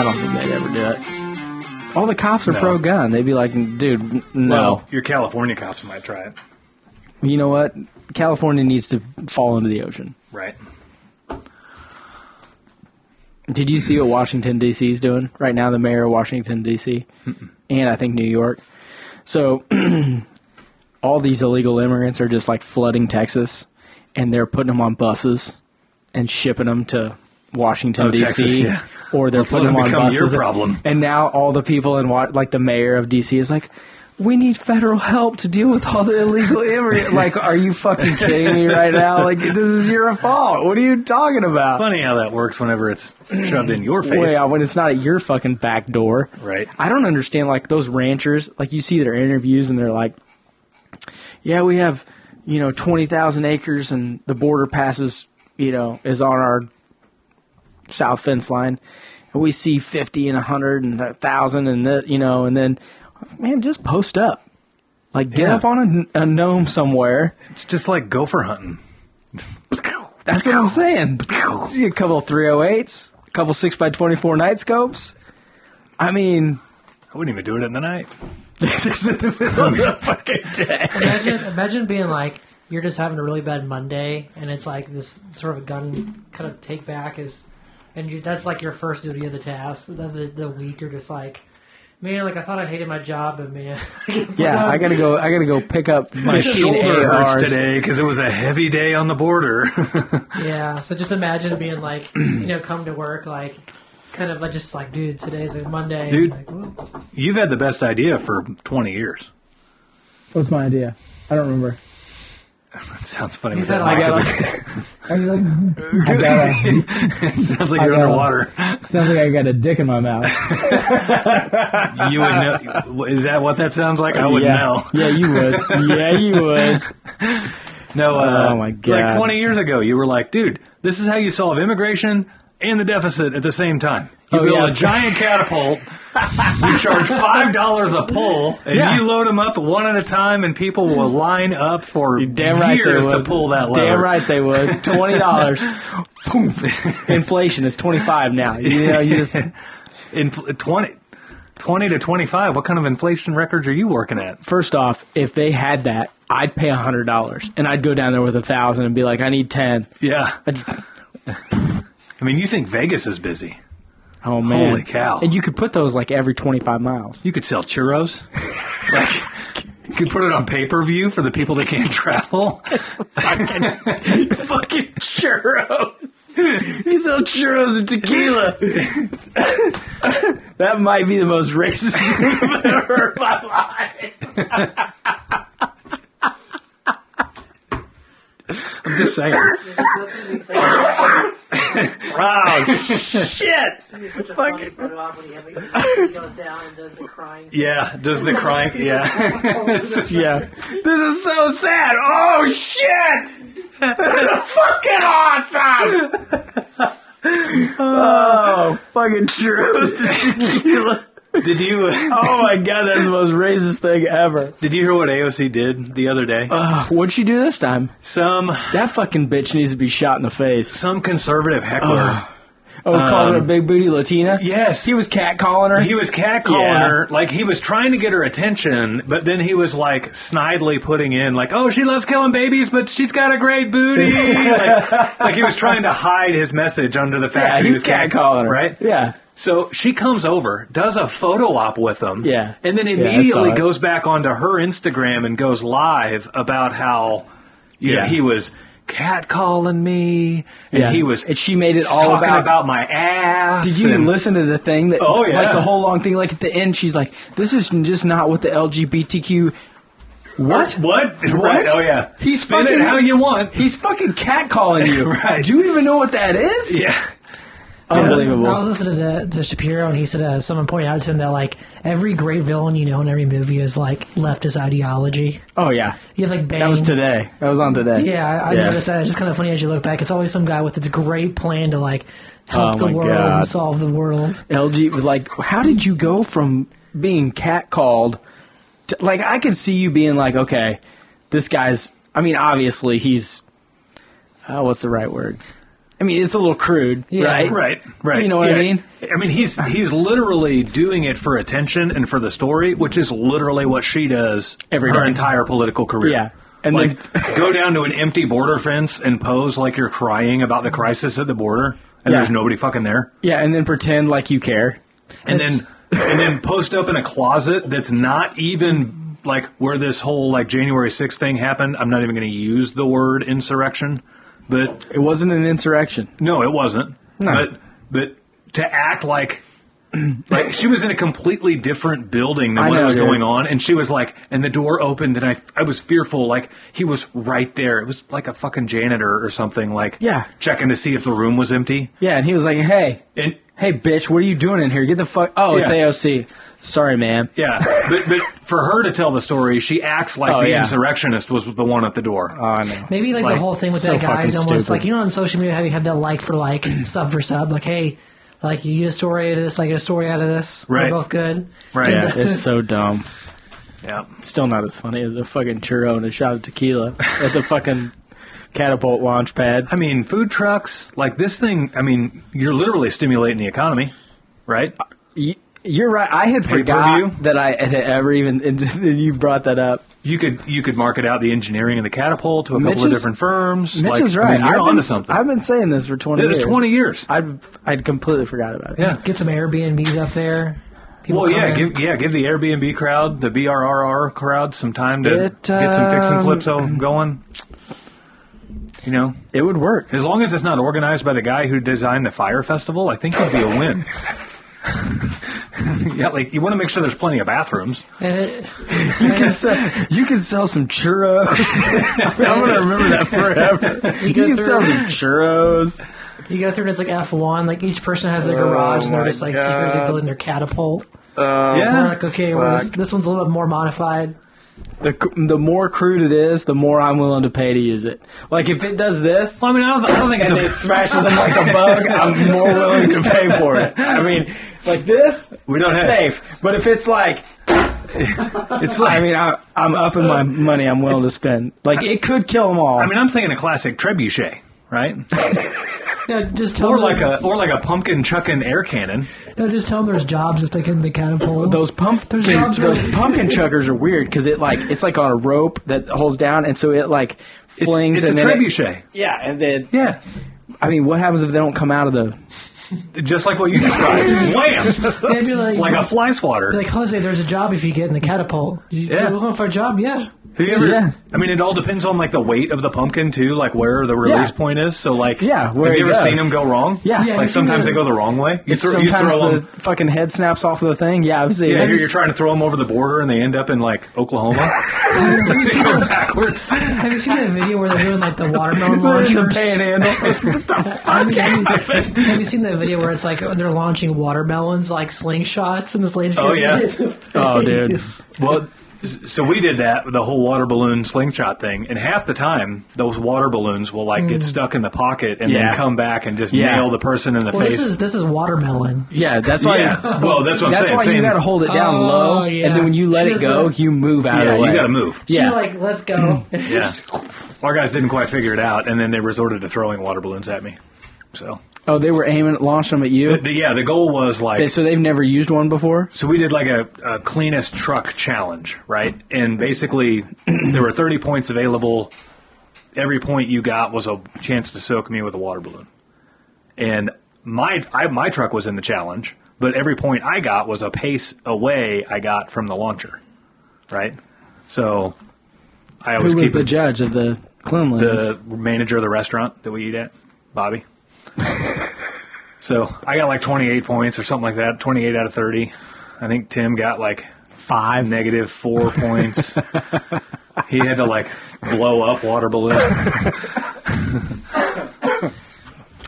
I don't think they'd ever do it. All the cops are pro-gun. They'd be like, dude, no. Well, your California cops might try it. You know what? California needs to fall into the ocean. Right. Did you see what Washington, D.C. is doing right now? The mayor of Washington, D.C. and I think New York. So all these illegal immigrants are just like flooding Texas, and they're putting them on buses and shipping them to Washington, D.C. Texas, yeah. Or they're putting them on buses. Your problem. And now all the people in like the mayor of D.C. is like, we need federal help to deal with all the illegal immigrants. Like, are you fucking kidding me right now? Like, this is your fault. What are you talking about? Funny how that works whenever it's shoved in your face. Well, yeah, when it's not at your fucking back door. Right. I don't understand, like, those ranchers. Like, you see their interviews and they're like, yeah, we have, 20,000 acres and the border passes, is on our south fence line. And we see 50 and 100 and 1,000 and, and then... Man, just post up. Like, get up on a gnome somewhere. It's just like gopher hunting. That's what I'm saying. A couple of 308s, a couple 6x24 night scopes. I mean... I wouldn't even do it in the night. Just in the middle of the fucking day. Imagine being like, you're just having a really bad Monday, and it's like this sort of gun kind of take back is... And that's like your first duty of the task. The week, you're just like... Man, like I thought I hated my job, but man, I gotta go pick up my shoulder hurts today because it was a heavy day on the border. Yeah, so just imagine being like, come to work like, kind of like just like, dude, today's a Monday. Dude, like, you've had the best idea for 20 years. What's my idea? I don't remember. That sounds funny. He said, It sounds like you're underwater. Sounds like I got a dick in my mouth. You would know. Is that what that sounds like? I wouldn't know. Yeah, you would. Yeah, you would. No, oh my God. Like 20 years ago, you were like, dude, this is how you solve immigration and the deficit at the same time. You build a giant catapult. You charge $5 a pull, and you load them up one at a time, and people will line up for years to pull that lever. Damn right they would. $20. Inflation is 25 now. You just 20 to 25. What kind of inflation records are you working at? First off, if they had that, I'd pay $100, and I'd go down there with 1,000 and be like, I need 10. Yeah. I mean, you think Vegas is busy. Oh, man. Holy cow. And you could put those like every 25 miles. You could sell churros. You could put it on pay-per-view for the people that can't travel. fucking churros. You sell churros and tequila. That might be the most racist thing I've ever heard in my life. I'm just saying. Wow, shit. Fucking photo op when he goes down and does the crying. Yeah, does the crying. Yeah. Yeah. This is so sad. Oh, shit. This is fucking awesome. Oh, fucking churros and tequila. Did you? Oh my God, that's the most racist thing ever. Did you hear what AOC did the other day? What'd she do this time? That fucking bitch needs to be shot in the face. Some conservative heckler. Calling her a big booty Latina? Yes. He was catcalling her? He was catcalling her. Like, he was trying to get her attention, but then he was, like, snidely putting in, like, oh, she loves killing babies, but she's got a great booty. like he was trying to hide his message under the fact that he was catcalling her. Right? Yeah. So she comes over, does a photo op with him, and then immediately goes back onto her Instagram and goes live about how he was catcalling me, and he was and she made it all talking about my ass. Did you listen to the thing that? Oh yeah, like the whole long thing. Like at the end, she's like, "This is just not what the LGBTQ." What? Right. Oh yeah. He's Spin fucking it how you want. He's fucking catcalling you. Right. Do you even know what that is? Yeah. Unbelievable. I was listening to Shapiro, and he said someone pointed out to him that like every great villain in every movie is like leftist ideology. Oh yeah, you have like Bang. That was today. That was on today. Yeah, I noticed that. It's just kind of funny as you look back. It's always some guy with this great plan to like help the world and solve the world. LG, like, how did you go from being catcalled to, like, I could see you being like, okay, this guy's. I mean, obviously he's. What's the right word? I mean, it's a little crude, right? Right. You know what I mean? I mean, he's literally doing it for attention and for the story, which is literally what she does her entire political career. Yeah. And then go down to an empty border fence and pose like you're crying about the crisis at the border, and there's nobody fucking there. Yeah, and then pretend like you care. And then post up in a closet that's not even like where this whole like January 6th thing happened. I'm not even going to use the word insurrection. But it wasn't an insurrection. No, it wasn't. No. But to act like she was in a completely different building than what was going on, and she was like, and the door opened, and I was fearful, like he was right there. It was like a fucking janitor or something, like checking to see if the room was empty. Yeah, and he was like, hey, bitch, what are you doing in here? Get the fuck. Oh, it's AOC. Sorry, man. Yeah, but for her to tell the story, she acts like the insurrectionist was the one at the door. Oh, I know. Maybe like the whole thing with that guy is almost like, you know, on social media, how you have that like for like, sub for sub, like, hey, like you get a story out of this, I get a story out of this. Right. We're both good. Right. Yeah, it's so dumb. Yeah. It's still not as funny as a fucking churro and a shot of tequila at the fucking catapult launch pad. I mean, food trucks, like this thing, I mean, you're literally stimulating the economy, right? You're right. I had forgot that I had ever even. And you brought that up. You could market out the engineering and the catapult to a couple of different firms. Mitch is right. I mean, you're onto something. I've been saying this for 20 years. It's 20 years. I'd completely forgot about it. Yeah. Get some Airbnbs up there. Give the Airbnb crowd, the BRRR crowd, some time to get some fix and flips going. You know, it would work as long as it's not organized by the guy who designed the fire festival. I think it'd be a win. Yeah, like you want to make sure there's plenty of bathrooms. You can sell some churros. I'm gonna remember that forever. You can sell some churros. You go through and it's like F1. Like each person has their garage and they're just like secretly building their catapult. Yeah. Like, okay, well, this one's a little bit more modified. The more crude it is, the more I'm willing to pay to use it. Like if it does this, well, I mean, I don't think it smashes them like a bug. I'm more willing to pay for it. I mean, like this, safe. But if it's like, it's like, I mean, I'm upping my money. I'm willing to spend. Like it could kill them all. I mean, I'm thinking a classic trebuchet, right? Yeah, just tell or them like a pumpkin chucking air cannon. No, just tell them there's jobs if they get in the catapult. Those pumpkin chuckers are weird because it's like on a rope that holds down, and so it like flings. It's a trebuchet. Yeah, and then I mean, what happens if they don't come out of the? Just like what you described. Wham! They'd be like a fly swatter. Like, Jose, there's a job if you get in the catapult. You're looking for a job? Yeah. Have you ever, I mean, it all depends on like the weight of the pumpkin too, like where the release point is. So like, have you ever seen them go wrong? Yeah. Like sometimes they go the wrong way. You throw the fucking head snaps off of the thing. Yeah, I've seen. Yeah, you're trying to throw them over the border and they end up in like Oklahoma. They go backwards. Have you seen that video where they're doing like the watermelon launchers? The panhandle. What the fuck happened? Have you seen that video where it's like they're launching watermelons like slingshots and this lady's dude. Well. So we did that, the whole water balloon slingshot thing, and half the time those water balloons will like get stuck in the pocket and then come back and just nail the person in the face. This is watermelon. Yeah, that's why. Well, that's what I'm saying. That's why you got to hold it down low, and then when you let it go, you move out of the way. You got to move. She's like, let's go. Our guys didn't quite figure it out, and then they resorted to throwing water balloons at me. So. Oh, they were launching them at you? The goal was like... So they've never used one before? So we did like a cleanest truck challenge, right? And basically, there were 30 points available. Every point you got was a chance to soak me with a water balloon. And my truck was in the challenge, but every point I got was a pace away I got from the launcher, right? So I always Who was the judge of the cleanliness? The manager of the restaurant that we eat at, Bobby. So I got like 28 points or something like that, 28 out of 30. I think Tim got like -4 points. He had to like blow up water balloon.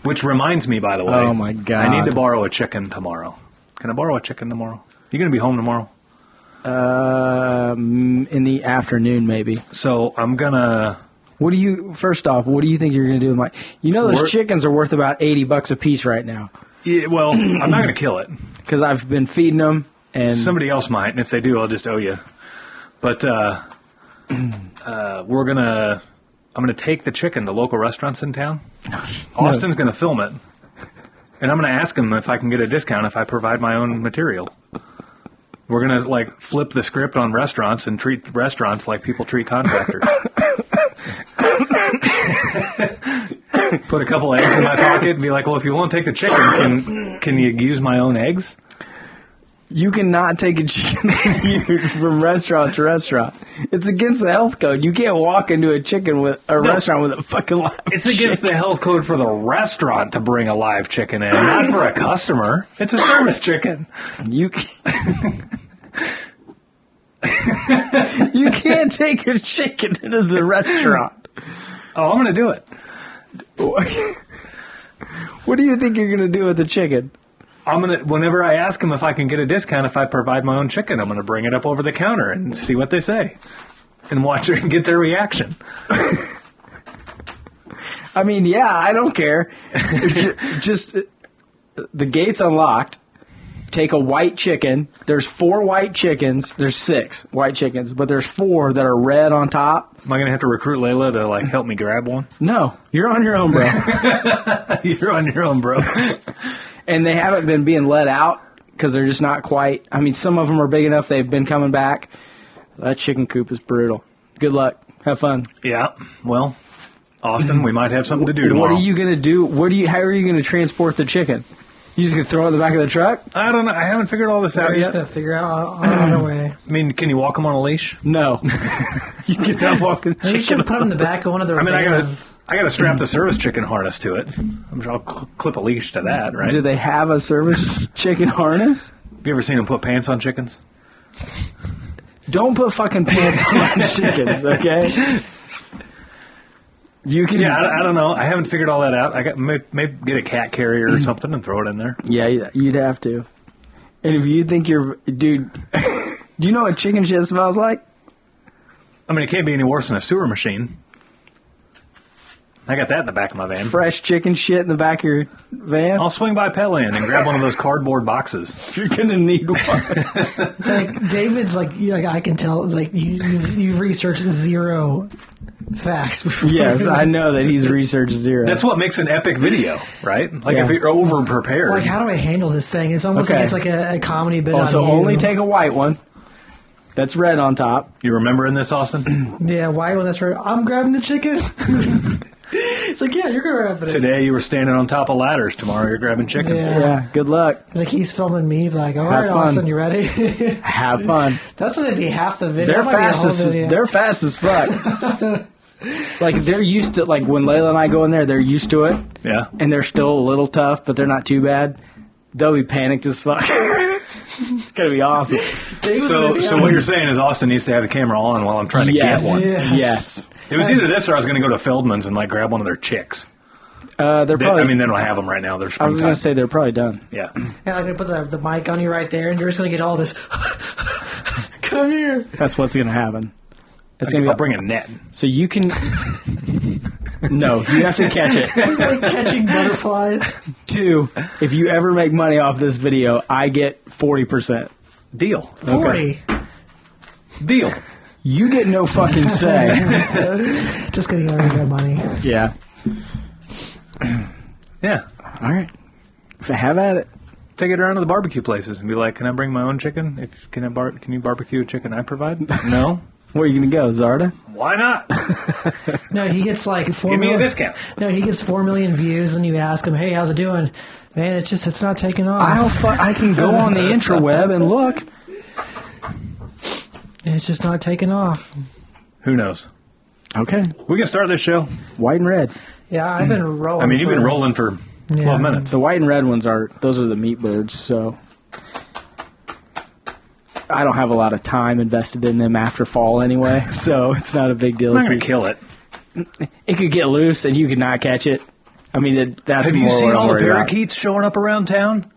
Which reminds me, by the way. Oh my God. I need to borrow a chicken tomorrow. Can I borrow a chicken tomorrow? You going to be home tomorrow? In the afternoon, maybe. So I'm going to... First off, what do you think you're going to do with my... You know those chickens are worth about $80 a piece right now. Yeah, well, I'm not going to kill it. Because I've been feeding them, and... Somebody else might, and if they do, I'll just owe you. But we're going to I'm going to take the chicken to local restaurants in town. Austin's going to film it. And I'm going to ask him if I can get a discount if I provide my own material. We're going to like flip the script on restaurants and treat restaurants like people treat contractors. Put a couple eggs in my pocket and be like, well, if you won't take the chicken, can you use my own eggs? You cannot take a chicken from restaurant to restaurant. It's against the health code. You can't walk into a restaurant with a fucking live It's against the health code for the restaurant to bring a live chicken in, not for a customer. It's a service chicken. You can't take a chicken into the restaurant. Oh, I'm going to do it. What do you think you're going to do with the chicken? Whenever I ask them if I can get a discount if I provide my own chicken, I'm going to bring it up over the counter and see what they say. And watch it and get their reaction. I mean, yeah, I don't care. Just the gate's unlocked. Take a white chicken. There's 4 white chickens. There's 6 white chickens, but there's 4 that are red on top. Am I going to have to recruit Layla to like help me grab one? No, you're on your own, bro. You're on your own, bro. And they haven't been being let out because they're just not quite. I mean, some of them are big enough they've been coming back. That chicken coop is brutal. Good luck. Have fun. Yeah. Well, Austin, we might have something to do tomorrow. What are you going to do? How are you going to transport the chicken? You just going to throw it in the back of the truck? I don't know. I haven't figured all this out We're yet. just going to figure out on our way. I mean, can you walk them on a leash? No. You cannot walk the You should chicken. put them in the back of one of their vans. I got to strap the service chicken harness to it. I'm sure I'll clip a leash to that, right? Do they have a service chicken harness? Have you ever seen them put pants on chickens? Don't put fucking pants on chickens, okay? You can. Yeah, I don't know. I haven't figured all that out. Maybe get a cat carrier or something and throw it in there. Yeah, you'd have to. And if you think you're... Dude, do you know what chicken shit smells like? I mean, it can't be any worse than a sewer machine. I got that in the back of my van. Fresh chicken shit in the back of your van? I'll swing by Petland and grab one of those cardboard boxes. You're going to need one. It's like David's like I can tell. It's like you've researched 0 facts before. Yes, I know that he's researched 0. That's what makes an epic video, right? Like if you're over prepared. Like, how do I handle this thing? It's almost Okay. like it's like a comedy bit. Also, on only you. take a white one. That's red on top. You remembering this, Austin? Yeah, white one. That's right. I'm grabbing the chicken. It's like, yeah, you're grabbing it. Today you were standing on top of ladders. Tomorrow you're grabbing chickens. Yeah, good luck. It's like he's filming me. Like, all Have right, fun. Austin, you ready? Have fun. That's gonna be half the video. They're That might be a fast whole as video. they're fast as fuck. Like they're used to when Layla and I go in there, they're used to it, Yeah. and they're still a little tough, but they're not too bad. They'll be panicked as fuck. It's gonna be awesome. So what you're saying is Austin needs to have the camera on while I'm trying to Yes, get one. yes. It was either this or I was going to go to Feldman's and like grab one of their chicks. They're probably. They don't have them right now. They're I was springtime. gonna say they're probably done. Yeah. Yeah, I'm gonna put the mic on you right there, and you're just gonna get all this. Come here. That's what's gonna happen. It's gonna be. I'll bring a net. So you can. No, you have to catch it. It's like catching butterflies. 2, if you ever make money off this video, I get 40%. Deal. 40. Deal. You get no fucking say. Just kidding. I already got money. Yeah. Yeah. All right. Have at it. Take it around to the barbecue places and be like, "Can I bring my own chicken? Can you barbecue a chicken I provide?" No. Where are you gonna go, Zarda? Why not? No, he gets like 4 Give me a million. discount. No, he gets 4 million views, and you ask him, "Hey, how's it doing?" Man, it's not taking off. I can go on the intraweb and look. It's just not taking off. Who knows? Okay. We can start this show. White and red. Yeah, I've been rolling. I mean, you've been rolling for 12 minutes. The white and red ones those are the meat birds, so I don't have a lot of time invested in them after fall anyway, so it's not a big deal. I'm not going to kill it. It could get loose and you could not catch it. I mean, that's Have more you seen what I'm all the worried about. parakeets showing up around town?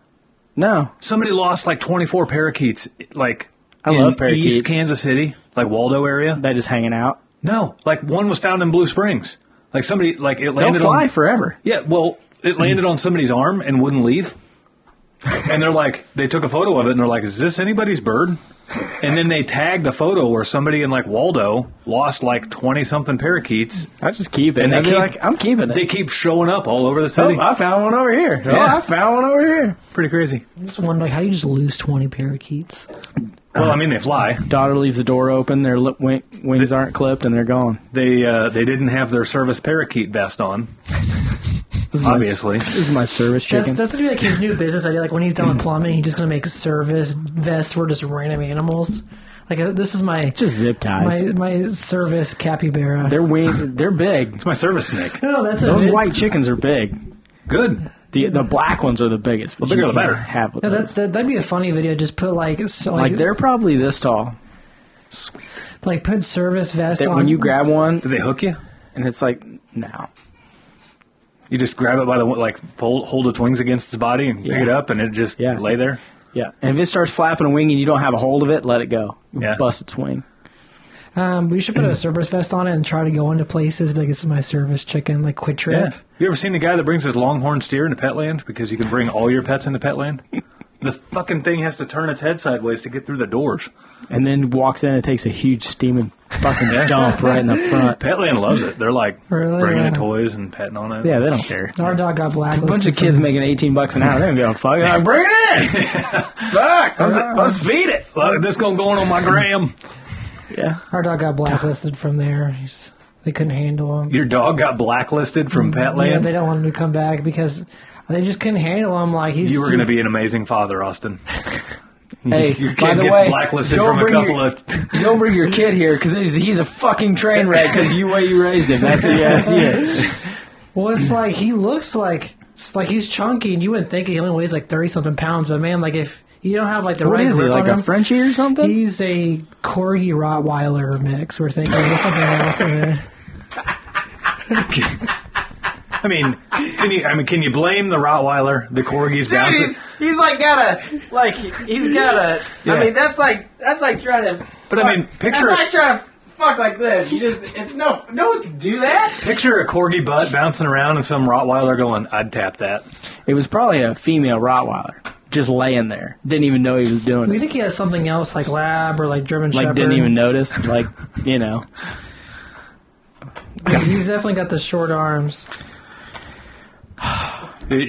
No. Somebody lost like 24 parakeets, like I in love parakeets. East Kansas City, like Waldo area. They're just hanging out. No, like one was found in Blue Springs. Like somebody, like it They'll landed fly on. forever. Yeah, well, it landed on somebody's arm and wouldn't leave. And they're like, they took a photo of it and they're like, "Is this anybody's bird?" And then they tagged a photo where somebody in like Waldo lost like 20-something parakeets. I just keep it. And And they be keep- like, I'm keeping it. They keep showing up all over the Oh, city. I found one over here. Oh, Yeah. I found one over here. Pretty crazy. I just wonder, like, how do you just lose 20 parakeets? Well, I mean, they fly. Daughter leaves the door open. Their wings aren't clipped, and they're gone. They didn't have their service parakeet vest on. This is Obviously. this is my service chicken. That's gonna be like his new business idea. Like when he's done with plumbing, he's just gonna make service vests for just random animals. Like this is my Just zip ties. my service capybara. They're big. It's my service snake. No, that's Those a white chickens are big. Good. The black ones are the biggest. But The bigger you the can't better. Have with Yeah, those. that'd be a funny video. Just put like They're probably this tall. Sweet. like put service vests That on. when you grab one, Do they hook you? and it's like, no. You just grab it by the like hold its wings against its body and pick Yeah. it up, and it just Yeah. lay there. Yeah. And if it starts flapping a wing and you don't have a hold of it, let it go. Yeah. Bust its wing. We should put a service vest on it and try to go into places. Be like, this is my service chicken. Like Quick Trip. Yeah. You ever seen the guy that brings his longhorn steer into Petland because you can bring all your pets into Petland? The fucking thing has to turn its head sideways to get through the doors. And then walks in and takes a huge steaming fucking dump right in the front. Petland loves it. They're like Really? bringing in Yeah. toys and petting on it. Yeah, they don't care. Our dog got A blacklisted. bunch of kids making $18 an hour. They don't give a fuck. They're like, bring it in. Fuck. Let's feed it. Look, this gonna go on my gram. Yeah. Our dog got blacklisted from there. They couldn't handle him. Your dog got blacklisted from Petland. Yeah, they don't want him to come back because they just couldn't handle him. Like he's You were going to be an amazing father, Austin. Hey, Your by kid the gets way, blacklisted don't from a bring couple your- of. Don't bring your kid here because he's a fucking train wreck because you way you raised him. That's it. Well, it's like he looks like it's like he's chunky, and you wouldn't think he only weighs like 30-something pounds. But man, like if you don't have like the What right is he, grip like on a him, Frenchie or something? he's a Corgi Rottweiler mix. We're thinking there's something else in there. I mean, can you blame the Rottweiler, the Corgis bouncing? he's like got a. Yeah. I mean, that's like trying to. But I mean, picture trying to fuck like this. It's no one can do that. picture a Corgi butt bouncing around and some Rottweiler going, "I'd tap that." It was probably a female Rottweiler just laying there. Didn't even know he was doing We it. think he has something else like Lab or like German Like Shepherd. didn't even notice. Like you know. He's definitely got the short arms.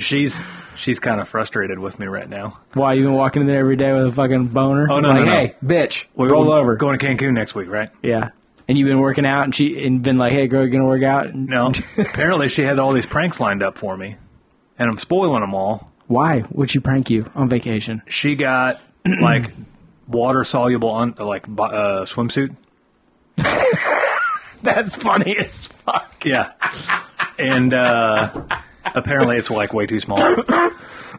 She's kind of frustrated with me right now. Why you been walking in there every day with a fucking boner? Oh, no, like, no. Hey, bitch, We're roll over. Going to Cancun next week, right? Yeah. And you've been working out, and been like, "Hey, girl, you gonna work out?" No. Apparently, she had all these pranks lined up for me, and I'm spoiling them all. Why would she prank you on vacation? She got like water soluble swimsuit. That's funny as fuck. Yeah, and apparently it's like way too small.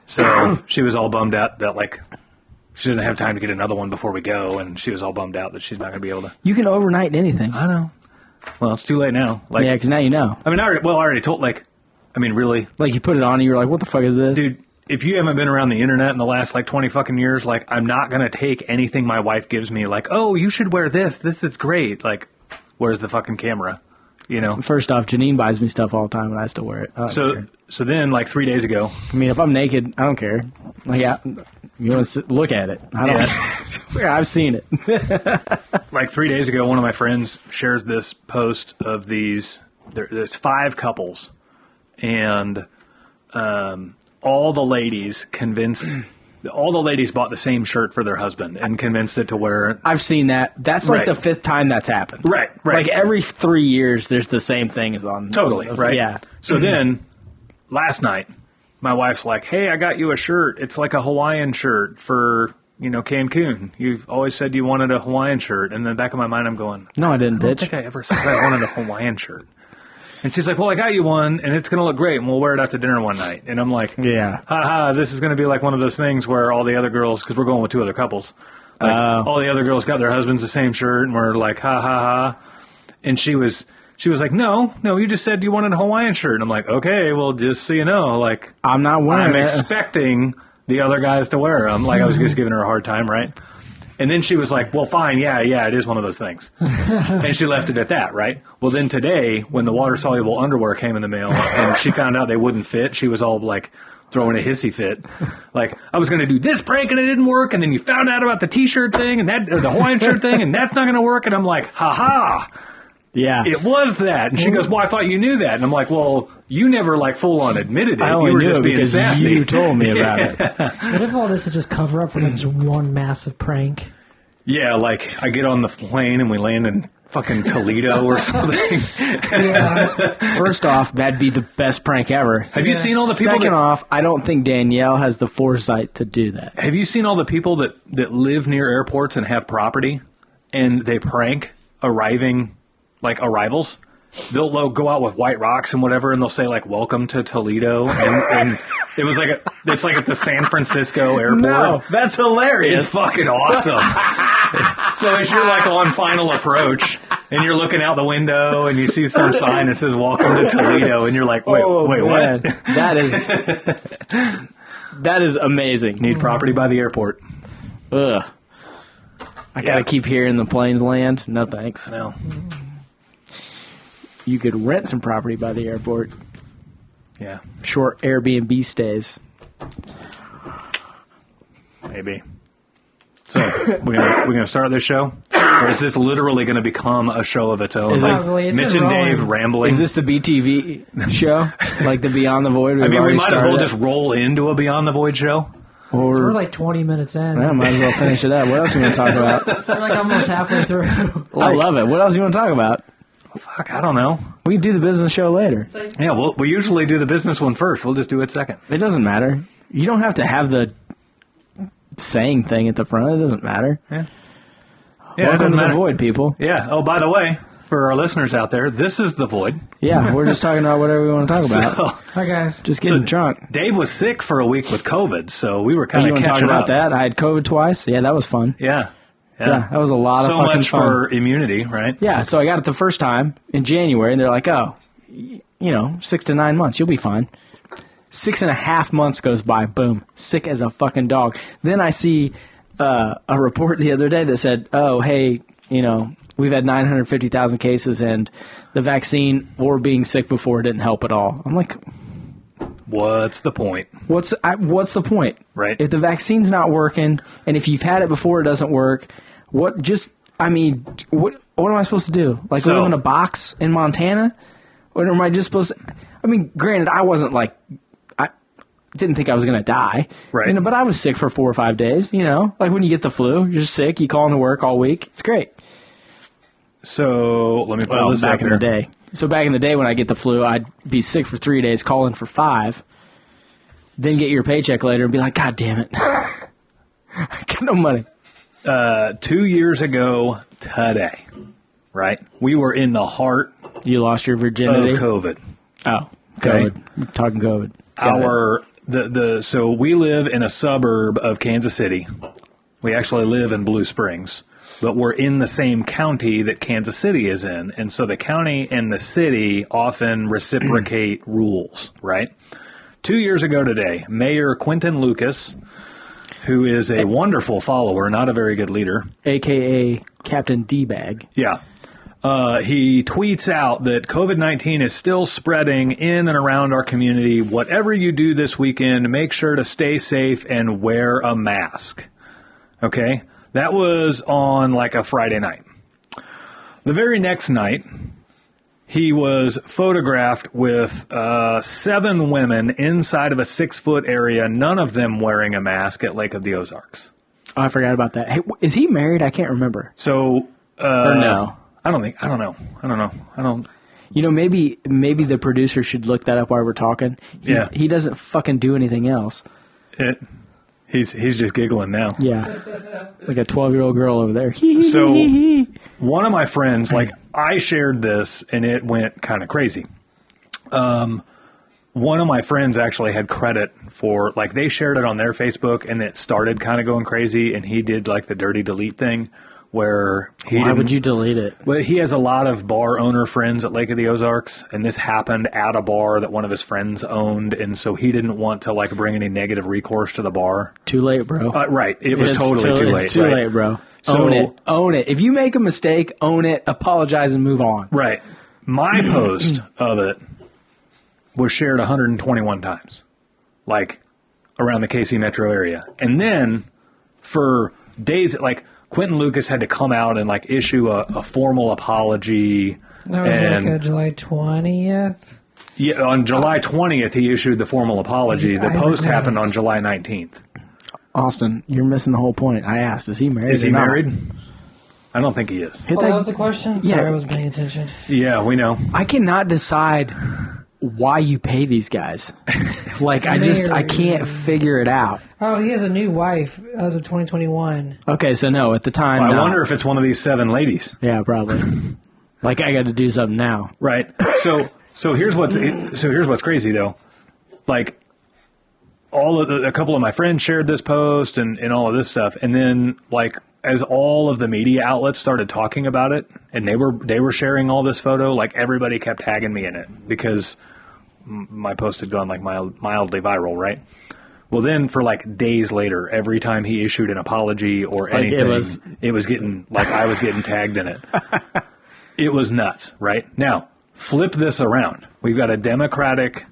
So she was all bummed out that like she didn't have time to get another one before we go, and she was all bummed out that she's not going to be able to. You can overnight anything. I know. Well, it's too late now. Like, Yeah, because now you know. I mean, I already told. Like, I mean, really, Like you put it on, and you're like, "What the fuck is this, dude. If you haven't been around the internet in the last like 20 fucking years, like I'm not going to take anything my wife gives me. Like, oh, you should wear this. This is great. Like, where's the fucking camera? You know. First off, Janine buys me stuff all the time, and I still wear it. I don't care. So then, like 3 days ago, I mean, if I'm naked, I don't care. Like, yeah, you want to look at it? I don't. Yeah, I've seen it. like 3 days ago, one of my friends shares this post of these. There's 5 couples, and all the ladies bought the same shirt for their husband and convinced it to wear. I've seen that. That's like Right. the 5th time that's happened. Right. Like every 3 years, there's the same thing is on. Totally, right? Yeah. So then, last night, my wife's like, "Hey, I got you a shirt. It's like a Hawaiian shirt for, Cancun. You've always said you wanted a Hawaiian shirt." And in the back of my mind, I'm going, No, I didn't, I don't bitch. think I ever said I wanted a Hawaiian shirt. And she's like, "Well, I got you one, and it's going to look great, and we'll wear it out to dinner one night." And I'm like, Yeah. haha, this is going to be like one of those things where all the other girls, because we're going with 2 other couples, like, all the other girls got their husbands the same shirt, and we're like, ha, ha, ha. And she was like, no, you just said you wanted a Hawaiian shirt. And I'm like, okay, well, just so you know, like, I'm not wearing I'm it. expecting the other guys to wear them. Like, I was just giving her a hard time, right? And then she was like, well, fine, yeah, it is one of those things. And she left it at that, right? Well, then today, when the water-soluble underwear came in the mail and she found out they wouldn't fit, she was all like throwing a hissy fit. Like, I was going to do this prank and it didn't work, and then you found out about the T-shirt thing and that, or the Hawaiian shirt thing, and that's not going to work. And I'm like, ha-ha. Yeah. It was that. And she goes, well, I thought you knew that. And I'm like, well, you never like full on admitted it. I only you were knew just it being because sassy. you told me about it. What if all this is just cover up for like just one massive prank? Yeah, like I get on the plane and we land in fucking Toledo or something. First off, that'd be the best prank ever. Have you seen all the people Second off, I don't think Danielle has the foresight to do that. Have you seen all the people that live near airports and have property and they prank arrivals? They'll go out with white rocks and whatever, and they'll say like "Welcome to Toledo," and it was like it's like at the San Francisco airport. No, that's hilarious. It's fucking awesome. So as you're like on final approach, and you're looking out the window, and you see some sign that says "Welcome to Toledo," and you're like, wait, man. what? That is amazing. Need property by the airport. Ugh. I gotta keep hearing the planes land. No thanks. No. You could rent some property by the airport. Yeah. Short Airbnb stays. Maybe. So we're gonna start this show, or is this literally going to become a show of its own? Is Like this- Probably, it's Mitch been and Dave rolling. rambling. Is this the BTV show? Like the Beyond the Void? I mean, we already might as well started just roll into a Beyond the Void show. Or, We're like 20 minutes in. yeah, might as well finish it up. What else are we going to talk about? We're like almost halfway through. I love it. What else do you want to talk about? Fuck, I don't know. We can do the business show later. Yeah, we usually do the business one first. We'll just do it second. It doesn't matter. You don't have to have the saying thing at the front. It doesn't matter. Yeah, it Welcome doesn't to the matter. Void, people. Yeah. Oh, by the way, for our listeners out there, this is the Void. Yeah, we're just talking about whatever we want to talk about. So, Hi, guys. Just getting drunk. Dave was sick for a week with COVID, so we were kind You of want to catching talk about up. that? I had COVID twice. Yeah, that was fun. Yeah. Yeah, that was a lot of so fucking much fun. for immunity, right? Yeah, so I got it the first time in January, and they're like, oh, 6 to 9 months, you'll be fine. 6.5 months goes by, boom, sick as a fucking dog. Then I see a report the other day that said, oh, hey, we've had 950,000 cases, and the vaccine or being sick before didn't help at all. I'm like, What's the point? what's the point? Right. If the vaccine's not working, and if you've had it before it doesn't work, what am I supposed to do? Like So- live in a box in Montana? Or am I just supposed to? I mean, granted, I wasn't I didn't think I was going to die. Right. But I was sick for 4 or 5 days, Like when you get the flu, you're just sick, you call into work all week. It's great. So let me pull this back up in here. the day. So back in the day when I get the flu, I'd be sick for 3 days, call in for 5, then get your paycheck later and be like, God damn it. I got no money. 2 years ago today, right? We were in the heart You lost your of virginity? COVID. Oh, Okay. COVID. We're talking COVID. Got it. So we live in a suburb of Kansas City. We actually live in Blue Springs, but we're in the same county that Kansas City is in. And so the county and the city often reciprocate rules, right? 2 years ago today, Mayor Quentin Lucas, who is a wonderful follower, not a very good leader. AKA Captain D-Bag. Yeah. He tweets out that COVID-19 is still spreading in and around our community. Whatever you do this weekend, make sure to stay safe and wear a mask. Okay? That was on like a Friday night. The very next night, he was photographed with 7 women inside of a 6-foot area, none of them wearing a mask at Lake of the Ozarks. Oh, I forgot about that. Hey, is he married? I can't remember. So, Or no? I don't know. Maybe the producer should look that up while we're talking. He doesn't fucking do anything else. He's just giggling now. Yeah. Like a 12-year-old girl over there. So one of my friends, I shared this and it went kind of crazy. One of my friends actually had credit for, they shared it on their Facebook and it started kind of going crazy and he did the dirty delete thing where Why would you delete it? Well, he has a lot of bar owner friends at Lake of the Ozarks, and this happened at a bar that one of his friends owned, and so he didn't want to like bring any negative recourse to the bar. Too late, bro. Right. It was totally too late. It's too late, bro. Own it. Own it. If you make a mistake, own it, apologize, and move on. Right. My post of it was shared 121 times, like around the KC metro area. And then for days, like Quentin Lucas had to come out and like issue a formal apology. That was like a July 20th? Yeah, on July 20th, he issued the formal apology. The post happened on July 19th. Austin, you're missing the whole point. I asked, is he married? Is he married? I don't think he is. Oh, that was the question? Sorry, I wasn't paying attention. Yeah, we know. I cannot decide why you pay these guys. Like, I can't figure it out. Oh, he has a new wife as of 2021. Okay, so no, at the time, I wonder if it's one of these 7 ladies. Yeah, probably. Like, I got to do something now. Right. So here's what's crazy though. Like, a couple of my friends shared this post and all of this stuff, and then like as all of the media outlets started talking about it, and they were sharing all this photo, like everybody kept tagging me in it because my post had gone like mildly viral, right? Well, then for like days later, every time he issued an apology or anything, it was getting like I was getting tagged in it. It was nuts, right? Now, flip this around. We've got a Democratic,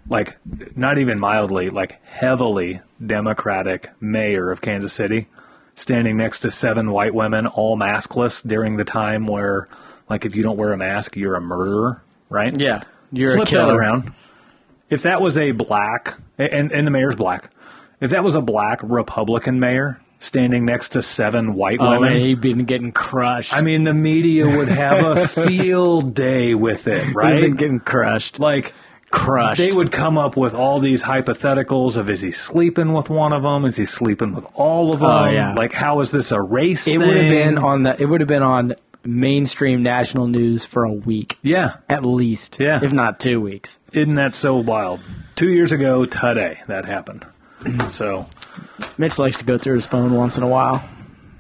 like not even mildly, like heavily Democratic mayor of Kansas City standing next to 7 white women, all maskless during the time where, like, if you don't wear a mask, you're a murderer, right? Yeah. You're Flip a killer. that around. If that was a black, and the mayor's black, if that was a black Republican mayor standing next to 7 white women, he'd been getting crushed. I mean, the media would have a field day with it, right? He'd been getting crushed. Like, crushed. They would come up with all these hypotheticals of, is he sleeping with one of them? Is he sleeping with all of them? Oh, yeah. Like, how is this a race thing? It would have been on mainstream national news for a week. Yeah. At least. Yeah. If not 2 weeks. Isn't that so wild? 2 years ago today, that happened. So Mitch likes to go through his phone once in a while,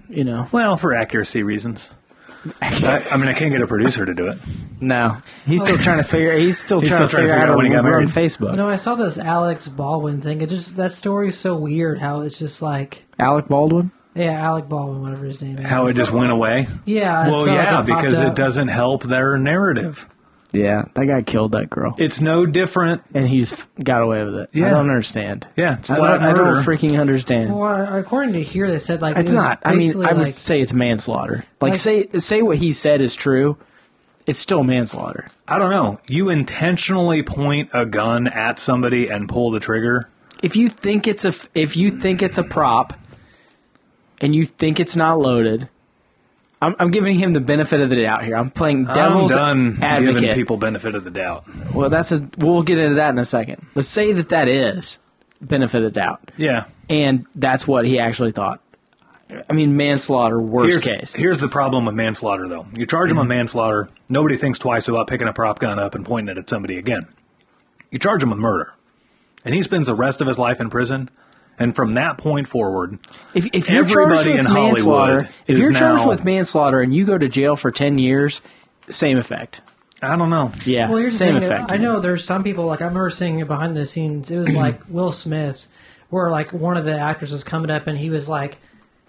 you know. Well, for accuracy reasons. I can't get a producer to do it. No, he's still trying to figure. He's still trying to figure out how to run Facebook. No, I saw this Alex Baldwin thing. That story is so weird. How it's just like Alec Baldwin. Yeah, Alec Baldwin, whatever his name is. How it just went away. Yeah. Well, yeah, because it doesn't help their narrative. Yeah, that guy killed that girl. It's no different, and he's got away with it. Yeah. I don't understand. Yeah, it's I don't freaking understand. Well, according to here, they said like it's not. I mean, I would say it's manslaughter. Like say what he said is true. It's still manslaughter. I don't know. You intentionally point a gun at somebody and pull the trigger. If you think it's a prop, and you think it's not loaded. I'm giving him the benefit of the doubt here. I'm playing devil's advocate. Giving people benefit of the doubt. Well, we'll get into that in a second. Let's say that is benefit of the doubt. Yeah. And that's what he actually thought. I mean, manslaughter, worst case. Here's the problem with manslaughter, though. You charge him with manslaughter, nobody thinks twice about picking a prop gun up and pointing it at somebody again. You charge him with murder. And he spends the rest of his life in prison. And from that point forward, if you're everybody in Hollywood if you're charged with manslaughter and you go to jail for 10 years, same effect. I don't know. Yeah, well, here's same the thing. effect. I know there's some people, like I remember seeing it behind the scenes. It was like Will Smith, where like one of the actors was coming up and he was like,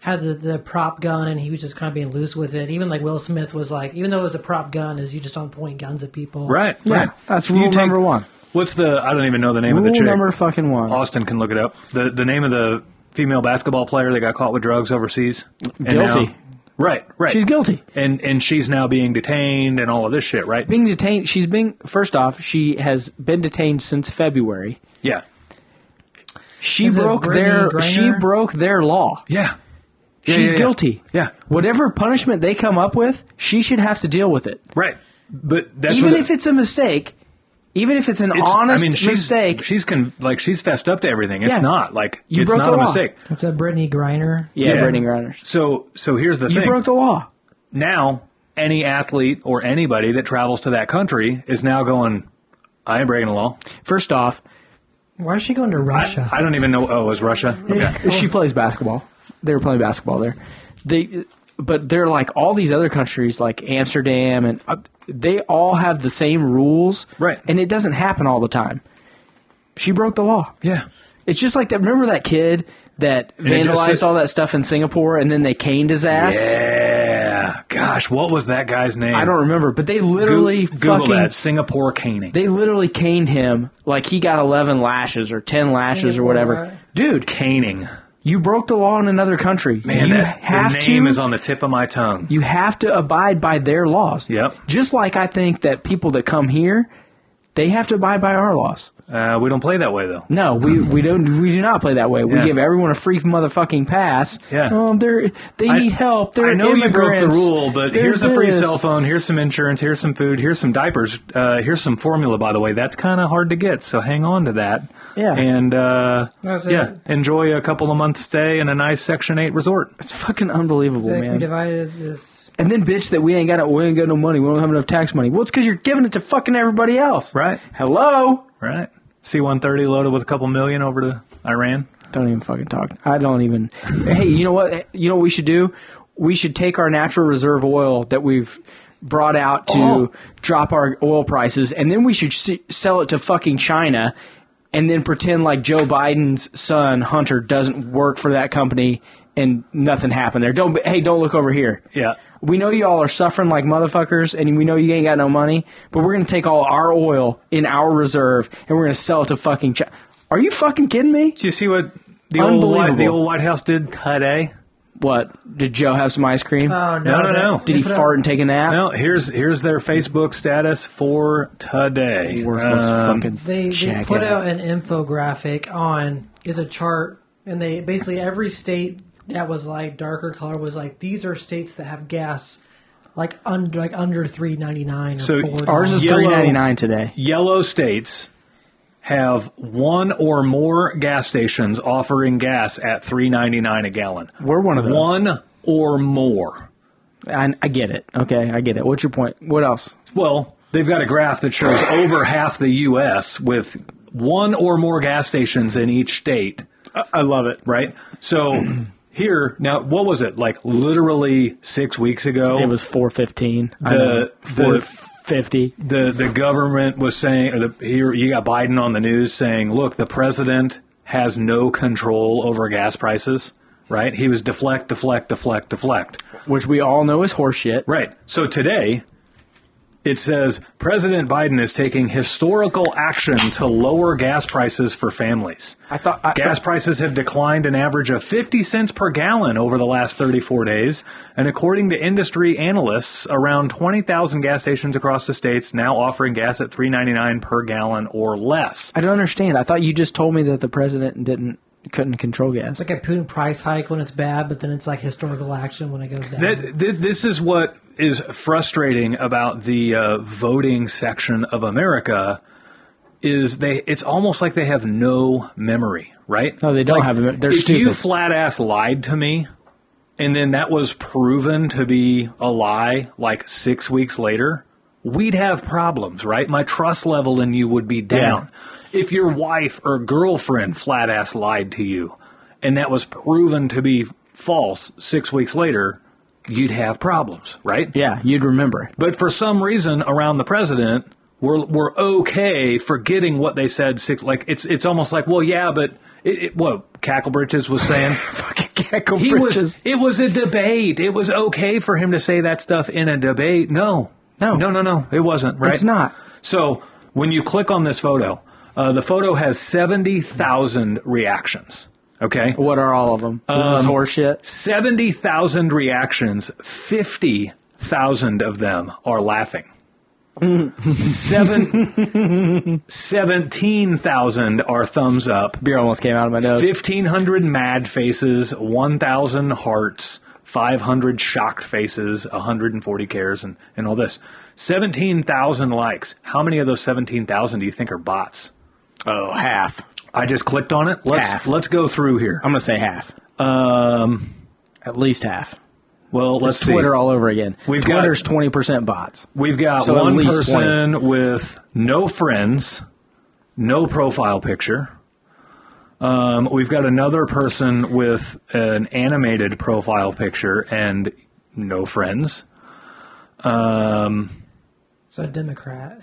had the prop gun and he was just kind of being loose with it. Even like Will Smith was like, even though it was a prop gun, is you just don't point guns at people. Right. Yeah, right. That's rule number 1. What's I don't even know the name of the chick. Rule number fucking 1. Austin can look it up. The name of the female basketball player that got caught with drugs overseas. Guilty. Right. She's guilty. And she's now being detained and all of this shit, right? Being detained. First off, she has been detained since February. Yeah. She broke their law. Yeah. She's guilty. Yeah. Whatever punishment they come up with, she should have to deal with it. Right. But that's even if it's a mistake, even if it's an honest mistake, she's fessed up to everything. It's not like it's not a mistake. It's a Brittany Griner. Yeah, Brittany Griner. So here's the thing. You broke the law. Now, any athlete or anybody that travels to that country is now going, I ain't breaking the law. First off, why is she going to Russia? I don't even know. Oh, it was Russia? Okay. She plays basketball. They were playing basketball there. but they're like all these other countries, like Amsterdam, and they all have the same rules, right? And it doesn't happen all the time. She broke the law. Yeah, it's just like that. Remember that kid that vandalized all that stuff in Singapore, and then they caned his ass? Yeah. Gosh, what was that guy's name? I don't remember, but they literally Google that, Singapore caning. They literally caned him like he got 11 lashes or 10 lashes or whatever. Right? Dude, Caning. you broke the law in another country. Man, you the name is on the tip of my tongue. You have to abide by their laws. Yep. Just like I think that people that come here, they have to abide by our laws. We don't play that way, though. No, we do not play that way. We Yeah. give everyone a free motherfucking pass. Yeah. They need help. They're I know you broke the immigrants. rule, but They're here's a free this. cell phone, here's some insurance, here's some food, here's some diapers, here's some formula, by the way. That's kind of hard to get, so hang on to that. Yeah. And, That's it. enjoy a couple of months stay in a nice Section 8 resort. It's fucking unbelievable, It's like we man. divided this. And then bitch that we ain't got no money. We don't have enough tax money. Well, it's because you're giving it to fucking everybody else. Right. Hello? Right. C-130 loaded with a couple million over to Iran. Don't even fucking talk. I don't even. Hey, you know what? You know what we should do? We should take our natural reserve oil that we've brought out to drop our oil prices, and then we should sell it to fucking China, and then pretend like Joe Biden's son Hunter doesn't work for that company and nothing happened there. Don't look over here. Yeah. We know y'all are suffering like motherfuckers, and we know you ain't got no money, but we're going to take all our oil in our reserve, and we're going to sell it to fucking China. Are you fucking kidding me? Did you see what the old White House did today? What? Did Joe have some ice cream? Oh, no. No. Did he fart and take a nap? No, here's their Facebook status for today. Worthless fucking They jackass. put out an infographic is a chart, and they basically every state that was like darker color was like these are states that have gas like under $3.99 or So $4. Ours is Yellow- $3.99 today. Yellow states have one or more gas stations offering gas at $3.99 a gallon. We're one of those. One or more. I get it. Okay, I get it. What's your point? What else? Well, they've got a graph that shows over half the U.S. with one or more gas stations in each state. I love it. Right? So here, now, what was it? Like literally 6 weeks ago? It was 415. The 450. The government was saying, here you got Biden on the news saying, look, the president has no control over gas prices, right? He was deflect. Which we all know is horseshit. Right. So today, it says President Biden is taking historical action to lower gas prices for families. Gas prices have declined an average of 50 cents per gallon over the last 34 days. And according to industry analysts, around 20,000 gas stations across the states now offering gas at $3.99 per gallon or less. I don't understand. I thought you just told me that the president couldn't control gas. It's like a Putin price hike when it's bad, but then it's like historical action when it goes down. This is what is frustrating about the voting section of America is it's almost like they have no memory, right? No, they don't have it. They're stupid. If you flat ass lied to me, and then that was proven to be a lie like 6 weeks later, we'd have problems, right? My trust level in you would be down. Yeah. If your wife or girlfriend flat ass lied to you, and that was proven to be false 6 weeks later, you'd have problems, right? Yeah, you'd remember it. But for some reason around the president, we're okay forgetting what they said. It's almost like, well, yeah, but what Cacklebritches was saying. Fucking Cacklebritches. It was a debate. It was okay for him to say that stuff in a debate. No, it wasn't. Right? It's not. So when you click on this photo, the photo has 70,000 reactions. Okay. What are all of them? This is horseshit. 70,000 reactions. 50,000 of them are laughing. 17,000 are thumbs up. Beer almost came out of my nose. 1,500 mad faces. 1,000 hearts. 500 shocked faces. 140 cares, and all this. 17,000 likes. How many of those 17,000 do you think are bots? Oh, half. I just clicked on it. Let's go through here. I'm going to say half. At least half. Well, let's see. Twitter all over again. Twitter's 20% bots. We've got so one 20. person with no friends, no profile picture. We've got another person with an animated profile picture, and no friends. So Democrat.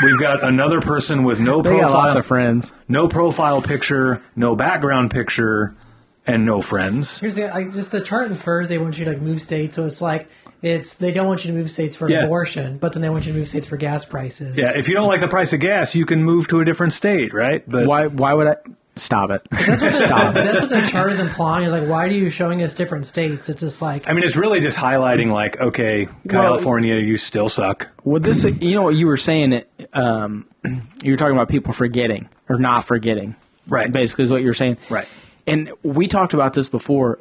We've got another person with no They profile, got lots of friends. no profile picture, no background picture, and no friends. Here's just the chart infers they want you to move states, so it's like they don't want you to move states for Yeah. abortion, but then they want you to move states for gas prices. Yeah, if you don't like the price of gas, you can move to a different state, right? But Why would I stop it? Stop. That's what the chart is implying. Is like, why are you showing us different states? It's just like, I mean, it's really just highlighting, like, okay, California, you still suck. Well, this, you know what you were saying, you were talking about people forgetting or not forgetting. Right. Basically is what you were saying. Right. And we talked about this before.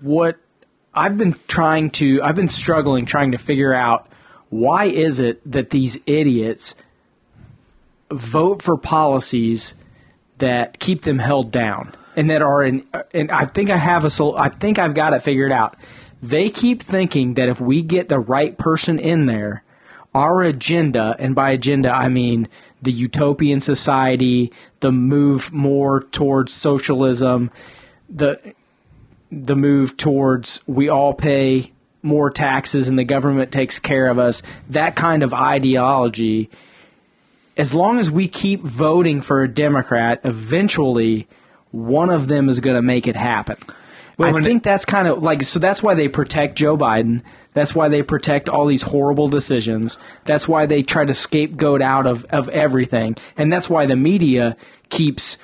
What I've been struggling trying to figure out, why is it that these idiots vote for policies that keep them held down and that are and I think I think I've got it figured out. They keep thinking that if we get the right person in there, our agenda, and by agenda I mean the utopian society, the move more towards socialism, the move towards we all pay more taxes and the government takes care of us, that kind of ideology, as long as we keep voting for a Democrat, eventually one of them is going to make it happen. Well, I think that's kind of like, so that's why they protect Joe Biden. That's why they protect all these horrible decisions. That's why they try to scapegoat out of everything. And that's why the media keeps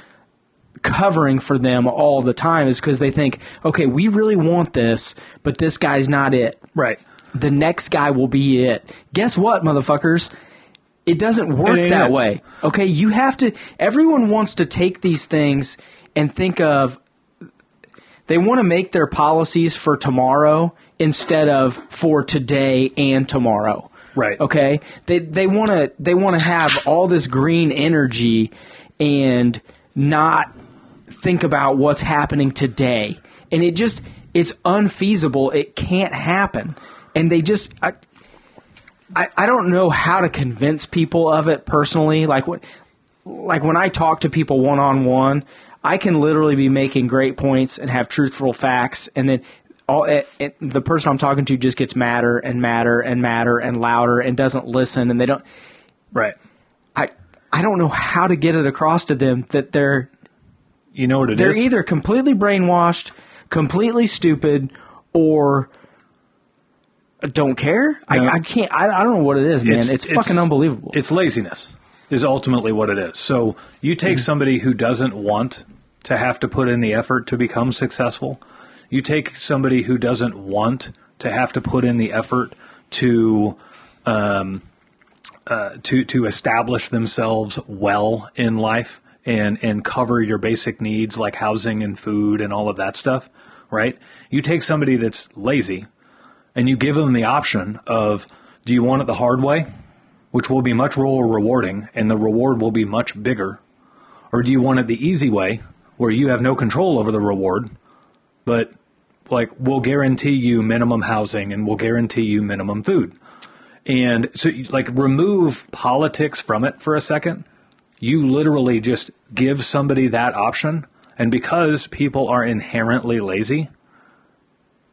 covering for them all the time, is because they think, okay, we really want this, but this guy's not it. Right. The next guy will be it. Guess what, motherfuckers? It doesn't work that way. Okay, you have to. Everyone wants to take these things and think of. They want to make their policies for tomorrow instead of for today and tomorrow. Right. Okay. They want to have all this green energy and not think about what's happening today. And it's unfeasible. It can't happen. And they just. I don't know how to convince people of it personally. Like when I talk to people one-on-one, I can literally be making great points and have truthful facts, and then the person I'm talking to just gets madder and madder and madder and louder and doesn't listen, and they don't. Right. I don't know how to get it across to them that they're. You know what it is? They're either completely brainwashed, completely stupid, or don't care. No. I can't. I don't know what it is, man. It's fucking unbelievable. It's laziness is ultimately what it is. So you take somebody who doesn't want to have to put in the effort to become successful. You take somebody who doesn't want to have to put in the effort to establish themselves well in life and cover your basic needs like housing and food and all of that stuff, right? You take somebody that's lazy and you give them the option of, do you want it the hard way, which will be much more rewarding and the reward will be much bigger, or do you want it the easy way where you have no control over the reward, but like we'll guarantee you minimum housing and we'll guarantee you minimum food. And so like remove politics from it for a second. You literally just give somebody that option. And because people are inherently lazy,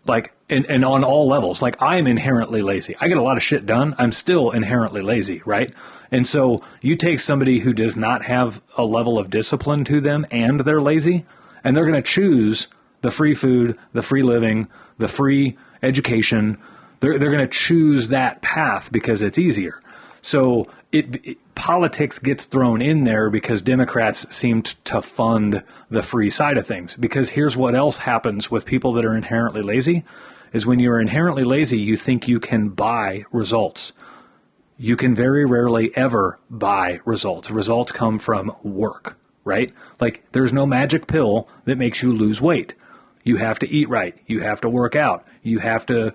like, and on all levels, like I'm inherently lazy. I get a lot of shit done. I'm still inherently lazy, right? And so you take somebody who does not have a level of discipline to them and they're lazy, and they're going to choose the free food, the free living, the free education. They're going to choose that path because it's easier. So politics gets thrown in there because Democrats seem to fund the free side of things. Because here's what else happens with people that are inherently lazy, is when you're inherently lazy, you think you can buy results. You can very rarely ever buy results. Results come from work, right? Like there's no magic pill that makes you lose weight. You have to eat right. You have to work out. You have to,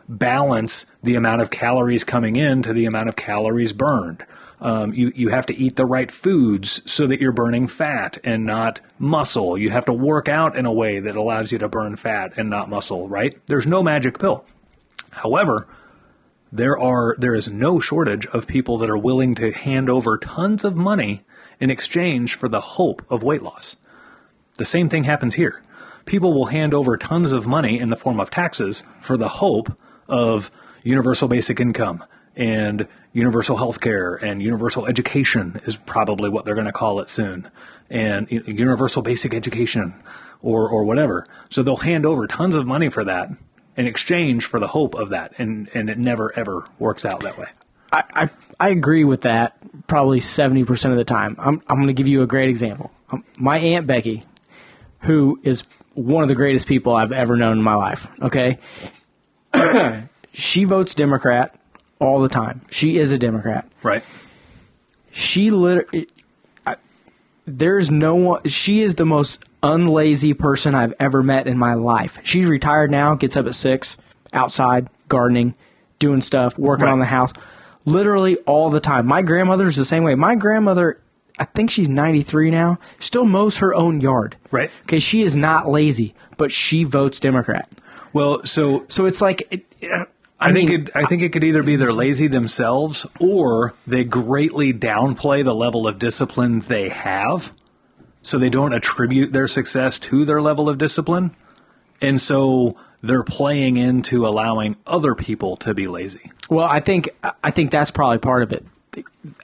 balance the amount of calories coming in to the amount of calories burned. You have to eat the right foods so that you're burning fat and not muscle. You have to work out in a way that allows you to burn fat and not muscle, right? There's no magic pill. However, there is no shortage of people that are willing to hand over tons of money in exchange for the hope of weight loss. The same thing happens here. people will hand over tons of money in the form of taxes for the hope of universal basic income and universal health care and universal education is probably what they're going to call it soon. And universal basic education or whatever. So they'll hand over tons of money for that in exchange for the hope of that. And it never, ever works out that way. I agree with that probably 70% of the time. I'm going to give you a great example. My Aunt Becky, who is one of the greatest people I've ever known in my life, okay? She votes Democrat all the time. She is a Democrat. Right. She there's no one. She is the most unlazy person I've ever met in my life. She's retired now, gets up at 6, outside, gardening, doing stuff, working on the house, literally all the time. My grandmother's the same way. My grandmother, I think she's 93 now, still mows her own yard. Right. Okay, she is not lazy, but she votes Democrat. Well, so it's like... I think it could either be they're lazy themselves or they greatly downplay the level of discipline they have, so they don't attribute their success to their level of discipline, and so they're playing into allowing other people to be lazy. Well, I think that's probably part of it.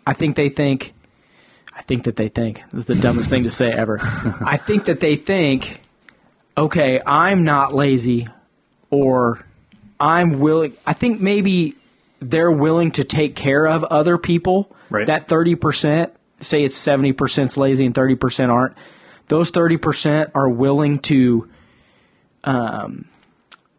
I think that they think this is the dumbest thing to say ever. I think that they think, okay, I'm not lazy, or I'm willing. I think maybe they're willing to take care of other people. Right. That 30%, say it's 70% lazy and 30% aren't. Those 30% are willing to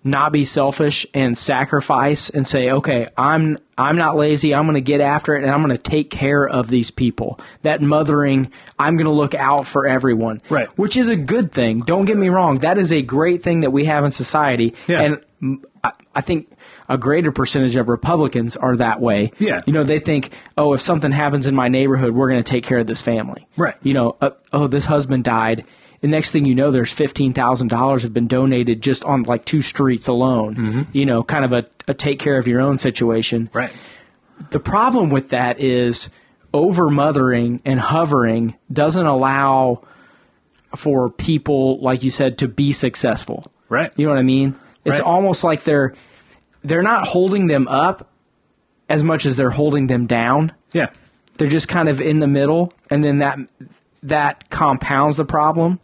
not be selfish and sacrifice and say, okay, I'm not lazy. I'm going to get after it and I'm going to take care of these people. That mothering, I'm going to look out for everyone. Right. Which is a good thing. Don't get me wrong. That is a great thing that we have in society. Yeah. And I think a greater percentage of Republicans are that way. Yeah. You know, they think, oh, if something happens in my neighborhood, we're going to take care of this family. Right. You know, oh, this husband died. The next thing you know, there's $15,000 have been donated just on like 2 streets alone. Mm-hmm. You know, kind of a take care of your own situation. Right. The problem with that is over-mothering and hovering doesn't allow for people, like you said, to be successful. Right. You know what I mean? It's almost like they're not holding them up as much as they're holding them down. Yeah. They're just kind of in the middle, and then that compounds the problem.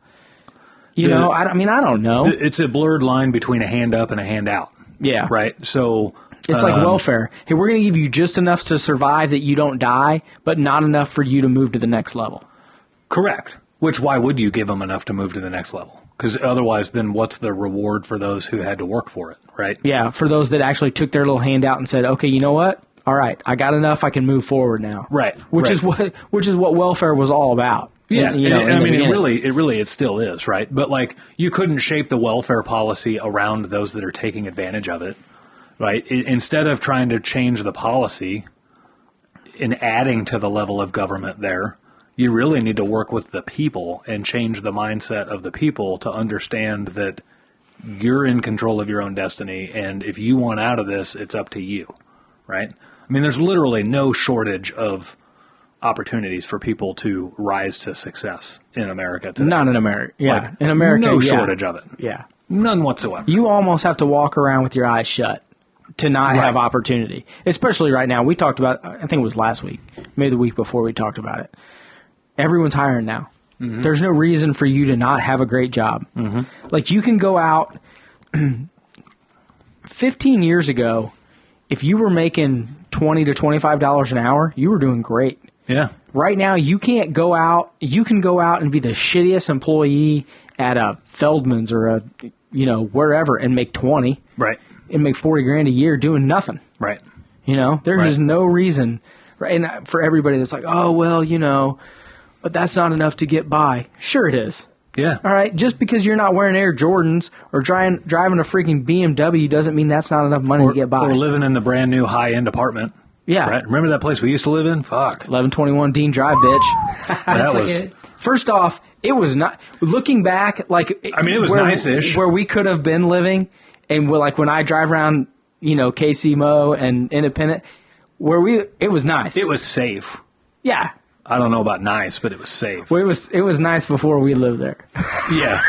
You know, I don't know. It's a blurred line between a hand up and a hand out. Yeah. Right? So it's like welfare. Hey, we're going to give you just enough to survive that you don't die, but not enough for you to move to the next level. Correct. Which, why would you give them enough to move to the next level? Because otherwise, then what's the reward for those who had to work for it, right? Yeah, for those that actually took their little handout and said, okay, you know what? All right, I got enough. I can move forward now. Right. Which is what welfare was all about. Yeah, It still is, right? But like, you couldn't shape the welfare policy around those that are taking advantage of it, right? Instead of trying to change the policy and adding to the level of government there, you really need to work with the people and change the mindset of the people to understand that you're in control of your own destiny, and if you want out of this, it's up to you, right? I mean, there's literally no shortage of opportunities for people to rise to success in America today. Not in America. Yeah. Like, in America, no shortage of it. Yeah. None whatsoever. You almost have to walk around with your eyes shut to not have opportunity, especially right now. We talked about, I think it was last week, maybe the week before we talked about it. Everyone's hiring now. Mm-hmm. There's no reason for you to not have a great job. Mm-hmm. Like, you can go out 15 years ago, if you were making $20 to $25 an hour, you were doing great. Yeah. Right now, you can't go out. You can go out and be the shittiest employee at a Feldman's or a, wherever and make 20. Right. And make 40 grand a year doing nothing. Right. There's just no reason. Right. And for everybody that's like, oh, well, but that's not enough to get by. Sure it is. Yeah. All right. Just because you're not wearing Air Jordans or driving a freaking BMW doesn't mean that's not enough money to get by. Or living in the brand new high-end apartment. Yeah. Right? Remember that place we used to live in? Fuck. 1121 Dean Drive, bitch. That was... First off, it was not... Looking back, like... it was nice-ish. Where we could have been living, and like when I drive around, KC Mo and Independent, it was nice. It was safe. Yeah. I don't know about nice, but it was safe. Well, it was nice before we lived there. Yeah.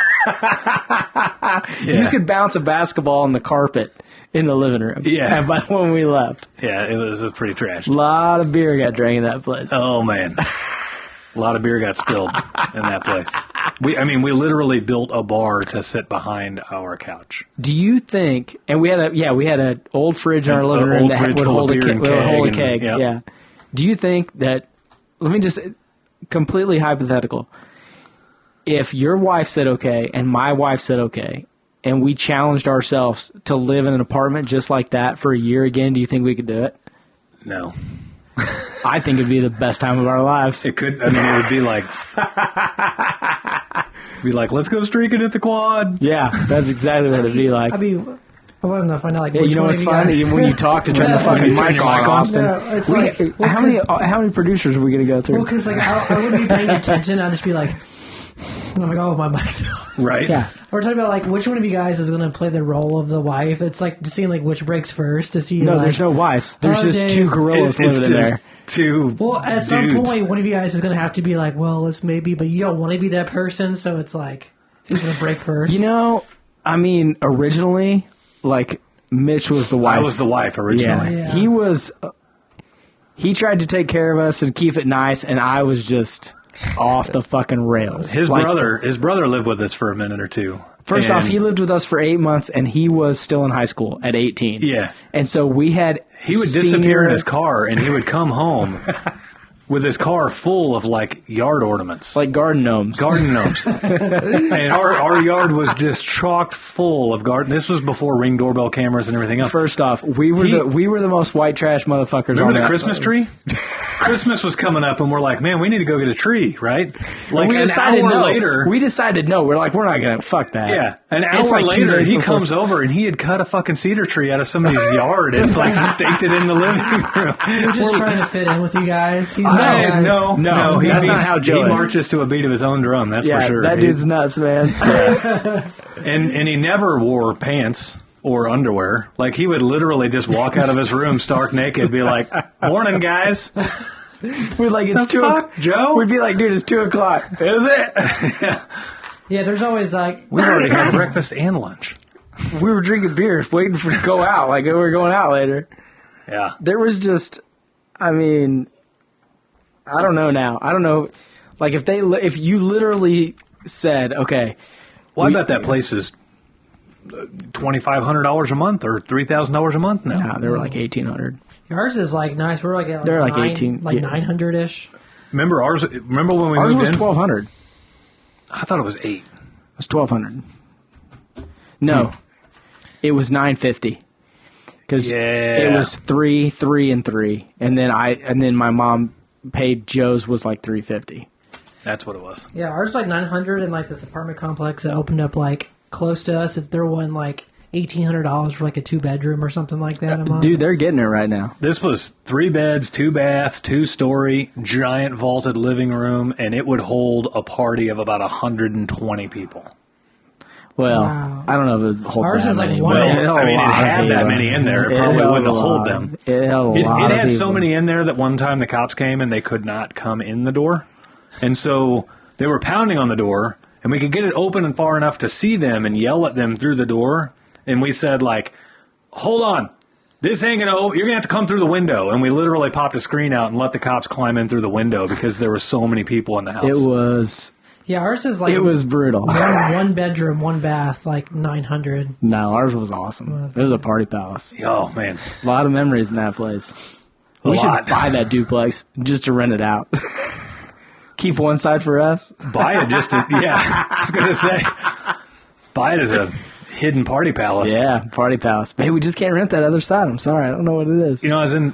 You could bounce a basketball on the carpet in the living room. Yeah. And by when we left, Yeah, it was pretty trash. a lot of beer got drank in that place. Oh, man. A lot of beer got spilled in that place. We literally built a bar to sit behind our couch. Do you think? And we had an old fridge in our living room old that fridge would full of hold a beer and hold a keg keg. and- Yeah. Do you think that? Let me just completely hypothetical. If your wife said okay and my wife said okay, and we challenged ourselves to live in an apartment just like that for a year again, do you think we could do it? No. I think it'd be the best time of our lives. It could, it would be like, let's go streaking at the quad. Yeah, that's exactly what it'd be like. I mean, I want to find out like Yeah, which you know one what's of you fun? guys. When you talk to turn the fucking you turn mic your on, mic on. Austin. No, it's We- like well, how many producers are we going to go through? Well, because like I wouldn't be paying attention. I'd just be like, and I'm like, oh, my mic's off. Right? Yeah. We're talking about like which one of you guys is going to play the role of the wife. It's like just seeing like which breaks first to see. No, like, there's no wives. There's Oh, just Dave. two gorillas It's living in just there. two Well, at some dudes. point, one of you guys is going to have to be like, well, let's maybe, but you don't want to be that person, so it's like, who's going to break first? You know, I mean, originally, like, Mitch was the wife. I was the wife originally. Yeah. He was. He tried to take care of us and keep it nice, and I was just off the fucking rails. His Like, brother lived with us for a minute or two. First off, And he lived with us for 8 months, and he was still in high school at 18. Yeah. And so we had. He would disappear in his car, and he would come home with his car full of like yard ornaments, like garden gnomes. garden gnomes. And our yard was just chocked full of garden. This was before Ring doorbell cameras and everything else. First off, we were the most white trash motherfuckers. Remember on the that Christmas place. tree? Christmas was coming up, and we're like, man, we need to go get a tree, right? Like We an decided hour no. later. We decided no. We're like, we're not gonna fuck that. Yeah, an It's hour like 2 later, days he before- comes over and he had cut a fucking cedar tree out of somebody's yard and like staked it in the living room. We're just trying to fit in with you guys. He's not No, No, he that's not beats- how Joe he is. marches to a beat of his own drum. That's Yeah, for sure. that dude's nuts, man. And he never wore pants or underwear. Like he would literally just walk out of his room stark naked, be like, "Morning, guys." We're like, it's The 2 fuck, o'clock. Joe? We'd be like, dude, it's 2 o'clock. Is it? Yeah, there's always like, We've already had breakfast and lunch. We were drinking beer, waiting for to go out. Like we were going out later. Yeah. There was just, I mean, I don't know now. I don't know. Like if you literally said, okay, Well, I bet that place is $2,500 a month or $3,000 a month now. nah, they were like 1,800. ours is like nice. We're like at They're like 9, 18, like yeah. 900-ish. Remember ours? Remember when we Ours moved was in? 1,200. I thought it was 8. It was 1,200. No, it was 950. Because Yeah. it was 3, 3, and 3, and then my mom paid Joe's was like 350. That's what it was. Yeah, ours is like 900 in like this apartment complex that opened up like close to us. They're one like $1,800 for like a 2-bedroom or something like that a month. Dude, they're getting it right now. This was 3 beds, 2 baths, 2-story, giant vaulted living room, and it would hold a party of about 120 people. Well, Wow. I don't know if it hold Ours that is like many. one- but Well, it held I a mean, it lot of had that people. many in there. It It probably held wouldn't a have hold lot. them. It held a lot It of had so people. many in there that one time the cops came and they could not come in the door. And so they were pounding on the door, and we could get it open and far enough to see them and yell at them through the door. And we said, like, hold on. This ain't going to open. You're going to have to come through the window. And we literally popped a screen out and let the cops climb in through the window because there were so many people in the house. It was Yeah, ours is like it was brutal. one bedroom, 1 bath, like 900. No, ours was awesome. It was a party palace. Oh, man. A lot of memories in that place. A We should lot. buy that duplex just to rent it out. Keep one side for us. Buy it just to, yeah, I was going to say, buy it as a hidden party palace. Yeah, party palace. Hey, we just can't rent that other side. I'm sorry, I don't know what it is. You know, I was in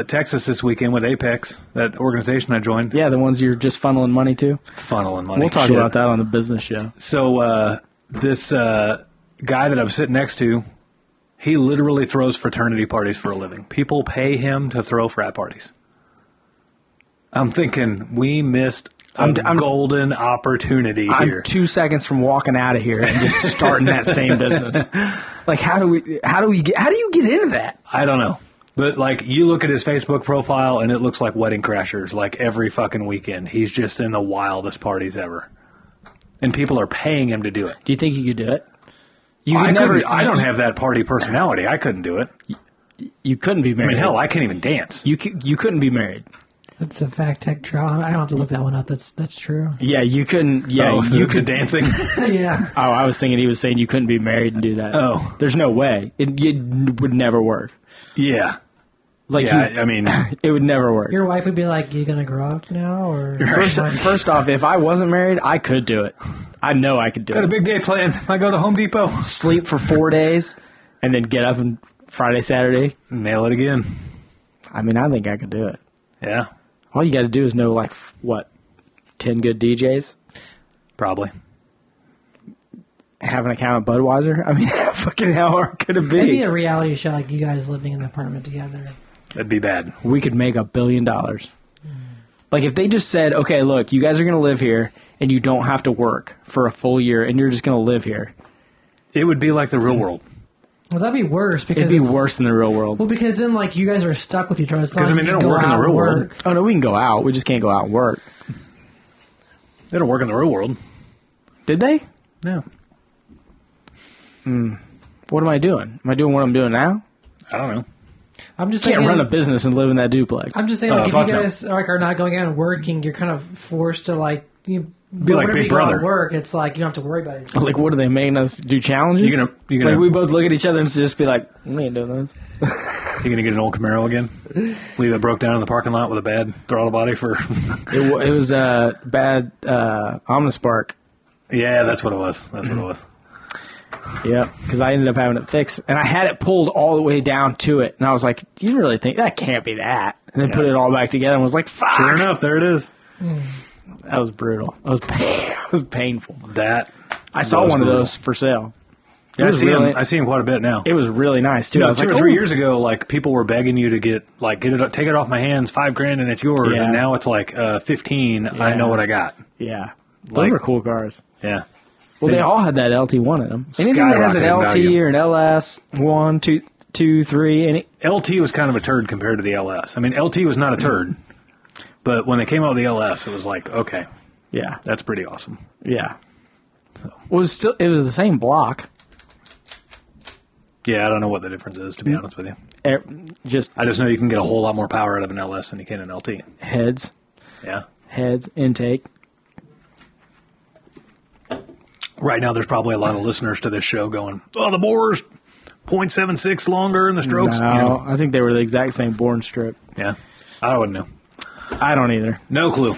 Texas this weekend with Apex, that organization I joined. Yeah, the ones you're just funneling money to. Funneling money. We'll talk Shit. about that on the business show. So this guy that I'm sitting next to, he literally throws fraternity parties for a living. People pay him to throw frat parties. I'm thinking we missed a golden opportunity here. I'm 2 seconds from walking out of here and just starting that same business. Like, how do you get into that? I don't know. But, like, you look at his Facebook profile, and it looks like Wedding Crashers, like, every fucking weekend. He's just in the wildest parties ever. and people are paying him to do it. Do you think you could do it? I don't have that party personality. I couldn't do it. You couldn't be I married. mean, hell, I can't even dance. You couldn't be married. That's a fact tech trial. I don't have to look that one up. That's true. Yeah, you couldn't. Yeah, you could dancing. Yeah. Oh, I was thinking he was saying you couldn't be married and do that. Oh. There's no way. It would never work. Yeah. Like, Yeah, I mean, it would never work. Your wife would be like, "You gonna grow up now?" Or First off, if I wasn't married, I could do it. I know I could do got it. a big day planned. I go to Home Depot. Sleep for 4 days, and then get up on Friday, Saturday. Nail it again. I mean, I think I could do it. Yeah, All you got to do is know, like, what, 10 good DJs? probably. Have an account at Budweiser? I mean, fucking how hard could it be? maybe a reality show like you guys living in an apartment together. That'd be bad. We could make $1 billion. Like, if they just said, okay, look, you guys are going to live here, and you don't have to work for a full year, and you're just going to live here. It would be like the real world. Well, that'd be worse because It'd be worse than the real world. Well, because then like you guys are stuck with each other. Because, I mean, they don't work in the real world. Oh, no, we can go out. We just can't go out and work. They don't work in the real world. Did they? No. What am I doing? Am I doing what I'm doing now? I don't know. I'm just Can't saying, run a business and live in that duplex. I'm just saying, like, if fuck you no. guys are not going out and working, you're kind of forced to like Be like whenever Big you go out Brother. and work. It's like you don't have to worry about it. Like, what are they making us do challenges? You gonna- like, we both look at each other and just be like, we ain't doing this. You gonna get an old Camaro again? Leave it broke down in the parking lot with a bad throttle body for... It was a bad Omnispark. Yeah, that's what it was. That's what it was. Yep, because I ended up having it fixed, and I had it pulled all the way down to it, and I was like, "Do you really think that can't be that?" And then put it all back together, and was like, "Fuck!" Sure enough, there it is. That was brutal. That was painful. That I saw was one brutal. of those for sale. Yeah, I was see really- him. I see him quite a bit now. It was really nice too. I was 2 like, or 3 "Oh." years ago, like people were begging you to get it, take it off my hands, $5,000 and it's yours. Yeah. And now it's like 15. I Yeah. know what I got. Yeah, those Like- were cool cars. Yeah. Well, they all had that LT1 in them. Anything that has an Skyrocketed LT value. or an LS 1, 2, 3, any LT was kind of a turd compared to the LS. I mean, LT was not a turd, but when they came out with the LS, it was like, okay, yeah, that's pretty awesome. yeah. It was the same block. Yeah, I don't know what the difference is, to be honest with you. Just I just know you can get a whole lot more power out of an LS than you can an LT. heads, intake. Right now, there's probably a lot of listeners to this show going, oh, the bore's 0.76 longer and the strokes, No, I think they were the exact same born strip. Yeah, I wouldn't know. I don't either. No clue.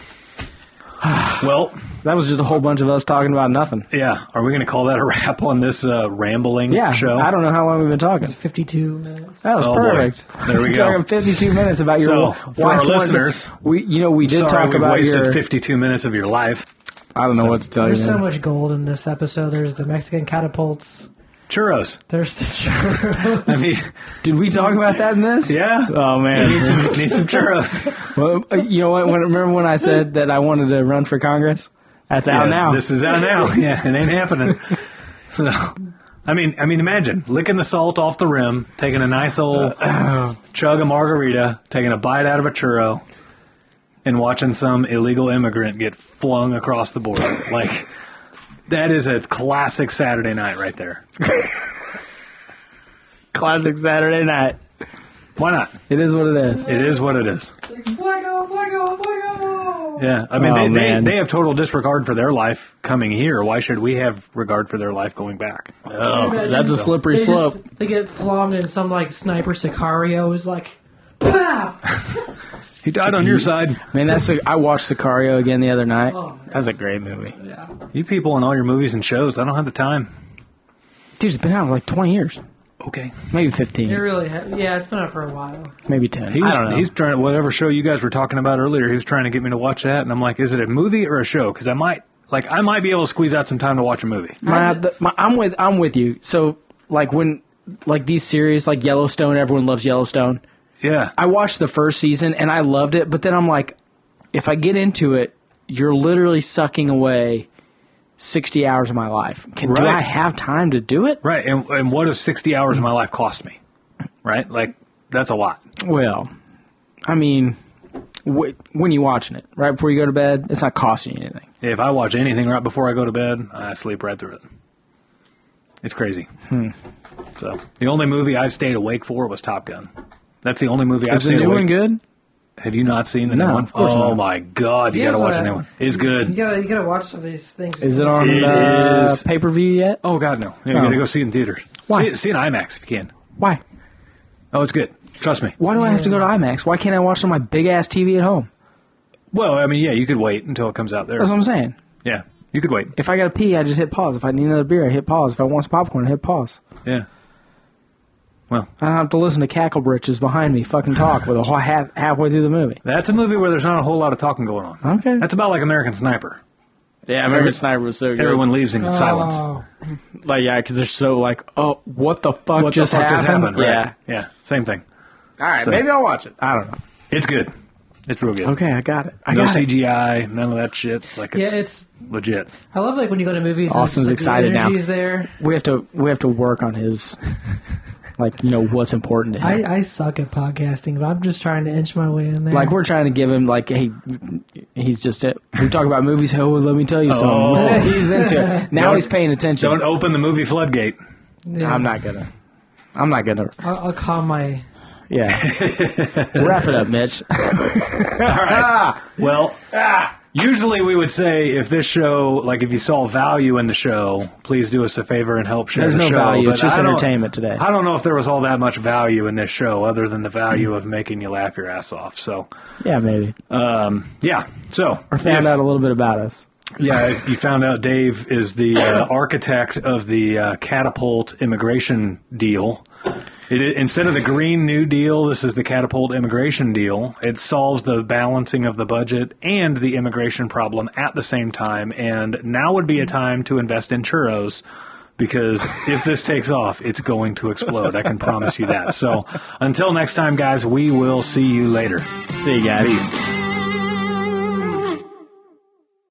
Well, That was just a whole bunch of us talking about nothing. yeah. Are we going to call that a wrap on this rambling Yeah, show? I don't know how long we've been talking. 52 minutes. That was Oh, boy. perfect. There we We're go. talking 52 minutes about your So, wife. for our wanted to- listeners, we did Sorry, talk we've about wasted your. 52 minutes of your life. I don't know what to tell you. There's so man. much gold in this episode. There's the Mexican catapults. Churros. There's the churros. I mean, Did we talk about that in this? yeah. Oh man. Need some churros. Well, you know what? Remember when I said that I wanted to run for Congress? That's out Yeah, now. This is out now. Yeah, it ain't happening. So, I mean, imagine licking the salt off the rim, taking a nice old chug of margarita, taking a bite out of a churro, and watching some illegal immigrant get flung across the border. Like, that is a classic Saturday night right there. Classic Saturday night. Why not? It is what it is. It is what it is. Fuego, fuego, fuego. Yeah, I mean, Oh, man. they have total disregard for their life coming here. Why should we have regard for their life going back? Oh, Imagine that's a slippery they slope. they get flogged and some like sniper Sicario is like, pow! He died on your side. Man, I watched Sicario again the other night. Oh. That's a great movie. Yeah. You people in all your movies and shows, I don't have the time. Dude, it's been out for like 20 years. Okay. Maybe 15. It really, yeah, it's been out for a while. Maybe 10. He was, I don't know. He's trying to, whatever show you guys were talking about earlier, he was trying to get me to watch that, and I'm like, is it a movie or a show? Because I might be able to squeeze out some time to watch a movie. I'm with you. So like these series like Yellowstone, everyone loves Yellowstone. Yeah. I watched the first season and I loved it, but then I'm like, if I get into it, you're literally sucking away 60 hours of my life. Do Right. I have time to do it? Right. And what does 60 hours of my life cost me? Right? Like, that's a lot. Well, I mean, when you watching it, right before you go to bed, it's not costing you anything. If I watch anything right before I go to bed, I sleep right through it. It's crazy. So the only movie I've stayed awake for was Top Gun. That's the only movie I've stayed awake. Is the new one good? Have you not seen the new one? Of course not. Oh my God! You got to watch the new one. It's good. You gotta watch some of these things. Is it on pay-per-view yet? Oh God, no! You got to go see it in theaters. Why? See it in IMAX if you can. Why? Oh, it's good. Trust me. Why do I have to go to IMAX? Why can't I watch it on my big-ass TV at home? Well, I mean, yeah, you could wait until it comes out there. That's what I'm saying. Yeah, you could wait. If I got to pee, I just hit pause. If I need another beer, I hit pause. If I want some popcorn, I hit pause. Yeah. Well, I don't have to listen to cackle britches behind me fucking talk with a halfway through the movie. that's a movie where there's not a whole lot of talking going on. Okay. That's about like American Sniper. Yeah, American Sniper was so good. Everyone leaves in silence. Like, yeah, because they're so like, oh, what the fuck just happened? Right. Yeah. Yeah, same thing. All right, So- maybe I'll watch it. I don't know. It's good. It's real good. Okay, I got it. No CGI, none of that shit. Like it's legit. I love like when you go to movies. Austin's and excited the now. energy's there. We have to work on his, like, you know, what's important to him. I suck at podcasting, but I'm just trying to inch my way in there. Like, we're trying to give him, like, hey, he's just, we talk about movies, oh, let me tell you something. Oh. He's into it. Now he's paying attention. Don't open the movie floodgate. Yeah. I'm not gonna. I'll calm my. Yeah. Wrap it up, Mitch. All right. Well, usually we would say if this show, like if you saw value in the show, please do us a favor and help share There's the no show. value. But It's just I don't- entertainment today. I don't know if there was all that much value in this show other than the value of making you laugh your ass off. So, Yeah, maybe. yeah. So, Or found out a little bit about us. Yeah, if you found out Dave is the architect of the catapult immigration deal. Instead of the Green New Deal, this is the catapult immigration deal. It solves the balancing of the budget and the immigration problem at the same time. And now would be a time to invest in churros because if this takes off, it's going to explode. I can promise you that. So until next time, guys, we will see you later. See you guys. Peace.